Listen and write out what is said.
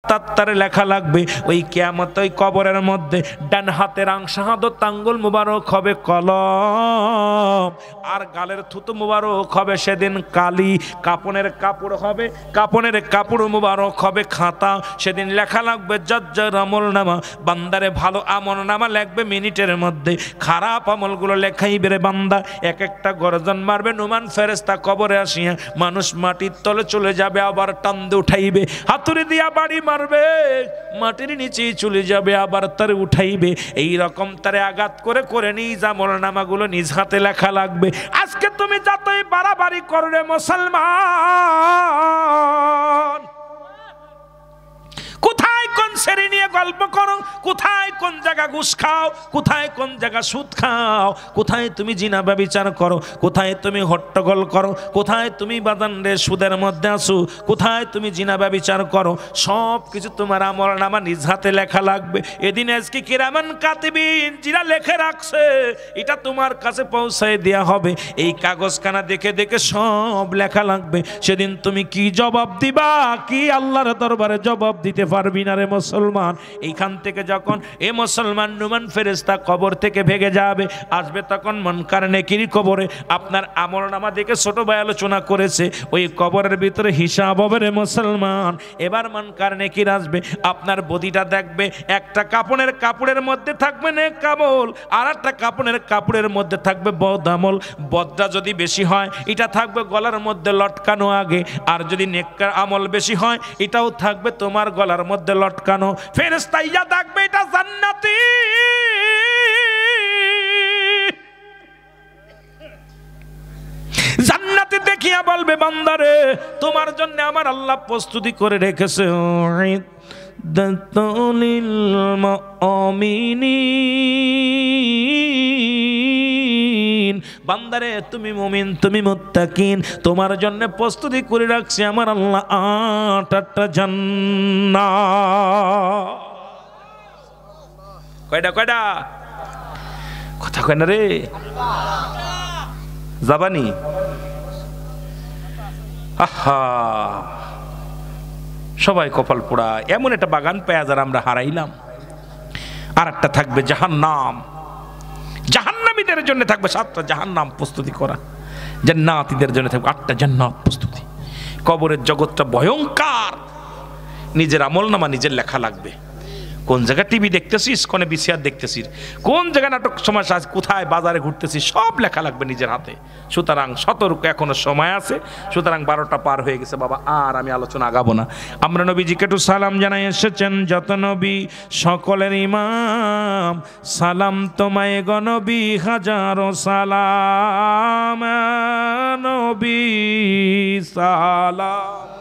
তাত্তারে লেখা লাগবে ওই কিয়ামত ওই কবরের মধ্যে ডান হাতের শাহাদত আঙ্গুল মুবারক হবে কলম, আর গালের থুতু মুবারক হবে সেদিন কালি। কাপনের কাপড় হবে, কাপনের কাপড় মুবারক হবে খাতা। সেদিন লেখা লাগবে যার আমল নামা। বান্দারে ভালো আমল নামা লেখবে মিনিটের মধ্যে, খারাপ আমলগুলো লেখাইবে রে বান্দা। এক একটা গর্জন মারবে নুমান ফেরেশতা কবরে আসিয়া, মানুষ মাটির তলে চলে যাবে, আবার টান্দে উঠাইবে, হাতুড়ি দিয়া বাড়ি মারবে, মাটির নিচেই চলে যাবে, আবার তারে উঠাইবে। এই রকম তারে আঘাত করে করে নিজ আমল নামাগুলো নিজ হাতে লেখা লাগবে। আজকে তুমি যতই বাড়াবাড়ি করবে মুসলমান, কোথায় কোন শ্রেণী নিয়ে গল্প করো, কোথায় কোন জায়গা ঘুষ খাও, কোথায় কোন জায়গা সুদ খাও, কোথায় তুমি জিনা ব্যভিচার করো, কোথায় তুমি হট্টগোল করো, কোথায় তুমি বাদানরে সুদের মধ্যে আসো, কোথায় তুমি জিনা ব্যভিচার করো, সব কিছু তোমার আমল নামা নিজ হাতে লেখা লাগবে। এদিন আজকে কিরামান কাতিবিন যারা লেখে রাখছে, এটা তোমার কাছে পৌঁছায় দেয়া হবে। এই কাগজখানা দেখে দেখে সব লেখা লাগবে। সেদিন তুমি কি জবাব দিবা, কি আল্লাহর দরবারে জবাব দিতে পারবি না রে মুসলমান। এইখান থেকে যখন এ মুসলমান নুমান ফেরেশতা কবর থেকে ভেগে যাবে, আসবে তখন মুনকার নেকির কবরে। আপনার আমলনামা দেখে ছোট ভাই আলোচনা করেছে, ওই কবরের ভিতরে হিসাব হবে রে মুসলমান। এবার মুনকার নেকির আসবে, আপনার বডিটা দেখবে, একটা কাপড়ের কাপড়ের মধ্যে থাকবে নেক আমল, আর একটা কাপড়ের কাপড়ের মধ্যে থাকবে বদ আমল। বদটা যদি বেশি হয় এটা থাকবে গলার মধ্যে লটকানো আগে, আর যদি নেককার আমল বেশি হয় এটাও থাকবে তোমার গলার মধ্যে লটকানো। ফেরেশতা ইয়া দেখবে এটা জান্নাতি, জান্নাতি দেখিয়া বলবে বান্দারে তোমার জন্য আমার আল্লাহ প্রস্তুতি করে রেখেছে দাতুলিল মুমিনিন। বান্দারে তুমি মুমিন, তুমি মুত্তাকিন, তোমার জন্য প্রস্তুতি করে রাখছে আমার আল্লাহ 8টা জান্নাত। কয়টা কয়টা কথা কয় না রে জাবানি। আহা সবাই কপাল পোড়া, এমন একটা বাগান পেয়ে যারা আমরা হারাইলাম। আর একটা থাকবে জাহান্নাম, জাহান্নামীদের জন্য থাকবে 7টা জাহান্নাম প্রস্তুতি করা, জান্নাতীদের জন্য থাকবে 8টা জান্নাত প্রস্তুতি। কবরের জগৎটা ভয়ঙ্কর, নিজের আমলনামা নিজের লেখা লাগবে। কোন জায়গায় টিভি দেখতেছিস, কোনে বিসিআর দেখতেছিস, কোন জায়গায় নাটক সমাজ, কোথায় বাজারে ঘুরতেছিস, সব লেখা লাগবে নিজের হাতে। সুতরাং সতর্ক, এখনো সময় আছে। সুতরাং 12টা পার হয়ে গেছে বাবা, আর আমি আলোচনা আগাবো না। আমরা নবীজিকে একটু সালাম জানাই এসেছেন, যত নবী সকলের ইমাম, সালাম তোমায় গো নবী হাজারো সালাম, নবী সালাম।